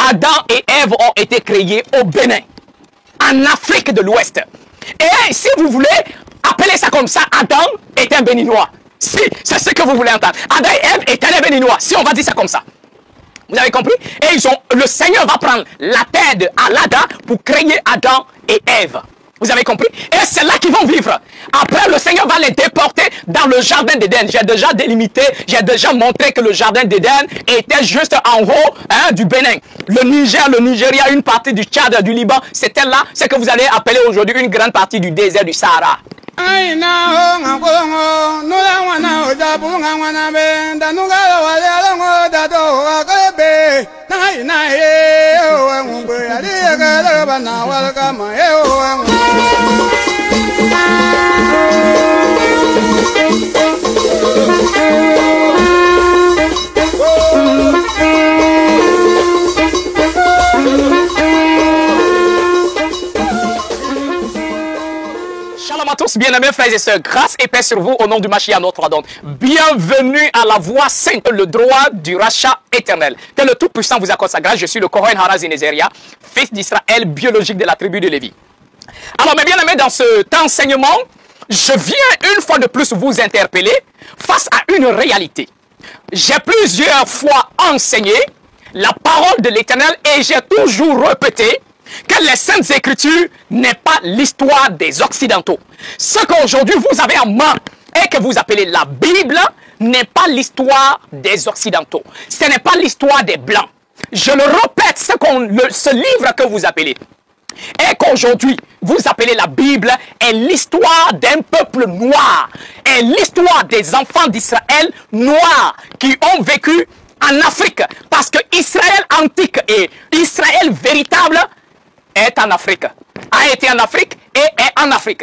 Adam et Ève ont été créés au Bénin, en Afrique de l'Ouest. Et si vous voulez appeler ça comme ça, Adam est un Béninois. Si, c'est ce que vous voulez entendre. Adam et Ève étaient les Béninois, si on va dire ça comme ça. Vous avez compris? Et le Seigneur va prendre la terre de Alada pour créer Adam et Ève. Vous avez compris? Et c'est là qu'ils vont vivre. Après, le Seigneur va les déporter dans le jardin d'Éden. J'ai déjà délimité, j'ai déjà montré que le jardin d'Éden était juste en haut du Bénin. Le Niger, le Nigeria, une partie du Tchad, du Liban, c'était là, ce que vous allez appeler aujourd'hui une grande partie du désert du Sahara. Shalom à tous, bien-aimés frères et sœurs, grâce et paix sur vous au nom du Mashiach notre roi. Bienvenue à la voie sainte, le droit du rachat éternel. Que le Tout-Puissant vous accorde sa grâce. Je suis le Kohen Harazi Nezeria, fils d'Israël, biologique de la tribu de Lévi. Alors mes bien-aimés, dans cet enseignement, je viens une fois de plus vous interpeller face à une réalité. J'ai plusieurs fois enseigné la parole de l'Éternel et j'ai toujours répété que les Saintes Écritures n'est pas l'histoire des Occidentaux. Ce qu'aujourd'hui vous avez en main et que vous appelez la Bible n'est pas l'histoire des Occidentaux. Ce n'est pas l'histoire des Blancs. Je le répète, ce livre que vous appelez et qu'aujourd'hui vous appelez la Bible est l'histoire d'un peuple noir, est l'histoire des enfants d'Israël noirs qui ont vécu en Afrique. Parce que Israël antique et Israël véritable est en Afrique, a été en Afrique et est en Afrique.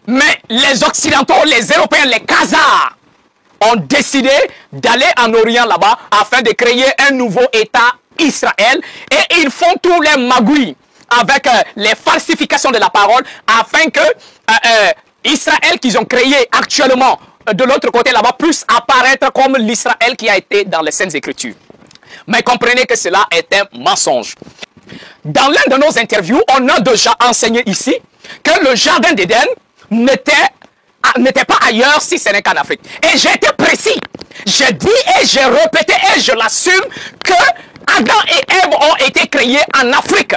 Mais les Occidentaux, les Européens, les Khazars ont décidé d'aller en Orient là-bas afin de créer un nouveau État Israël et ils font tous les magouilles avec les falsifications de la parole afin que Israël qu'ils ont créé actuellement de l'autre côté là-bas puisse apparaître comme l'Israël qui a été dans les Saintes Écritures. Mais comprenez que cela est un mensonge. Dans l'un de nos interviews, on a déjà enseigné ici que le jardin d'Éden n'était pas ailleurs si ce n'est qu'en Afrique. Et j'ai été précis. J'ai dit et j'ai répété et je l'assume que Adam et Ève ont été créés en Afrique.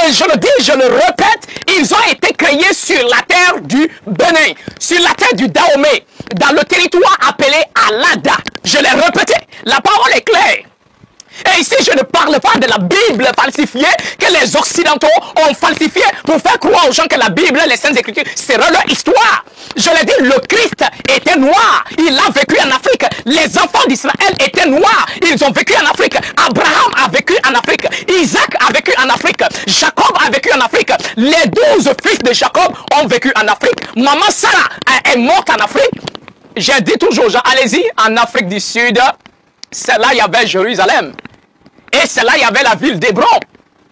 Et je le dis, je le répète, ils ont été créés sur la terre du Bénin, sur la terre du Dahomey, dans le territoire appelé Alada. Je l'ai répété, la parole est claire. Et ici, je ne parle pas de la Bible falsifiée que les Occidentaux ont falsifiée pour faire croire aux gens que la Bible, les Saintes Écritures, sera leur histoire. Je l'ai dit, le Christ était noir. Il a vécu en Afrique. Les enfants d'Israël étaient noirs. Ils ont vécu en Afrique. Abraham a vécu en Afrique. Isaac a vécu en Afrique. Jacob a vécu en Afrique. Les 12 fils de Jacob ont vécu en Afrique. Maman Sarah est morte en Afrique. J'ai dit toujours aux gens, allez-y, en Afrique du Sud, c'est là il y avait Jérusalem. Et c'est là il y avait la ville d'Hébron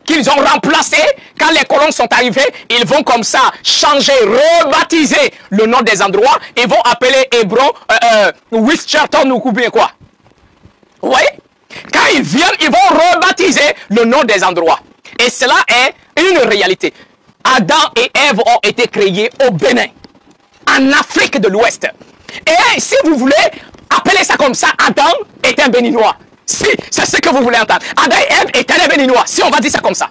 qu'ils ont remplacé. Quand les colons sont arrivés, ils vont comme ça changer, rebaptiser le nom des endroits. Ils vont appeler Hébron, Wischerton ou bien quoi. Vous voyez? Quand ils viennent, ils vont rebaptiser le nom des endroits. Et cela est une réalité. Adam et Ève ont été créés au Bénin, en Afrique de l'Ouest. Et si vous voulez appeler ça comme ça, Adam est un Béninois. Si, c'est ce que vous voulez entendre. Adam et Ève étaient les Béninois, si on va dire ça comme ça.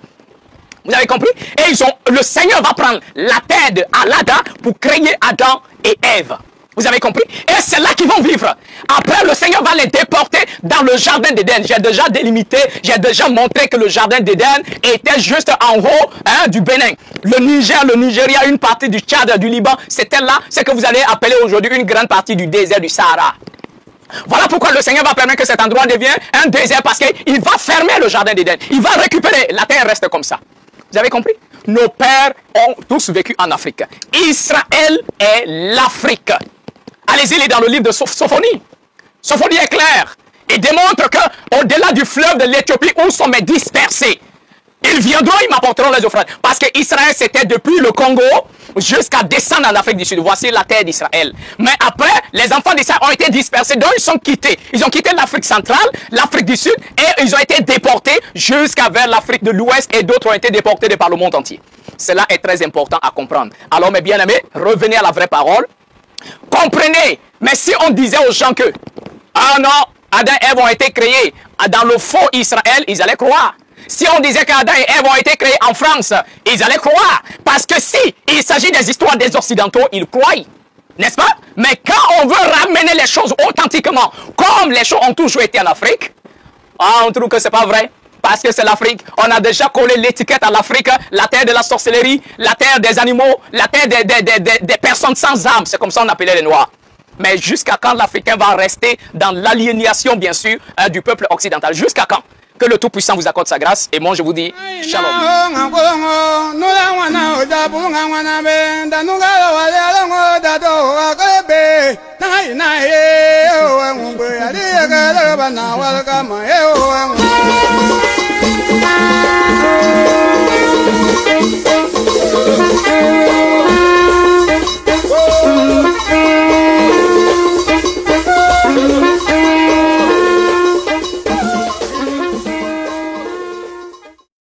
Vous avez compris? Et le Seigneur va prendre la terre de Alada pour créer Adam et Ève. Vous avez compris? Et c'est là qu'ils vont vivre. Après, le Seigneur va les déporter dans le jardin d'Éden. J'ai déjà délimité, j'ai déjà montré que le jardin d'Éden était juste en haut du Bénin. Le Niger, le Nigeria, une partie du Tchad, du Liban, c'était là ce que vous allez appeler aujourd'hui une grande partie du désert du Sahara. Voilà pourquoi le Seigneur va permettre que cet endroit devienne un désert, parce qu'il va fermer le jardin d'Éden. Il va récupérer, la terre reste comme ça. Vous avez compris? Nos pères ont tous vécu en Afrique. Israël est l'Afrique. Allez-y, il est dans le livre de Sophonie. Sophonie est clair. Il démontre qu'au-delà du fleuve de l'Éthiopie où sont mes dispersés, ils viendront, ils m'apporteront les offrandes. Parce que Israël, c'était depuis le Congo jusqu'à descendre en Afrique du Sud. Voici la terre d'Israël. Mais après, les enfants d'Israël ont été dispersés, donc ils sont quittés. Ils ont quitté l'Afrique centrale, l'Afrique du Sud, et ils ont été déportés jusqu'à vers l'Afrique de l'Ouest, et d'autres ont été déportés de par le monde entier. Cela est très important à comprendre. Alors mes bien-aimés, revenez à la vraie parole. Comprenez, mais si on disait aux gens que, ah non, Adam et Ève ont été créés dans le faux Israël, ils allaient croire. Si on disait qu'Adam et Ève ont été créés en France, ils allaient croire. Parce que si il s'agit des histoires des Occidentaux, ils croient. N'est-ce pas? Mais quand on veut ramener les choses authentiquement, comme les choses ont toujours été en Afrique, on trouve que c'est pas vrai. Parce que c'est l'Afrique. On a déjà collé l'étiquette à l'Afrique, la terre de la sorcellerie, la terre des animaux, la terre des personnes sans âme. C'est comme ça qu'on appelait les Noirs. Mais jusqu'à quand l'Africain va rester dans l'aliénation, bien sûr, du peuple occidental? Jusqu'à quand? Que le Tout-Puissant vous accorde sa grâce. Et moi, je vous dis shalom.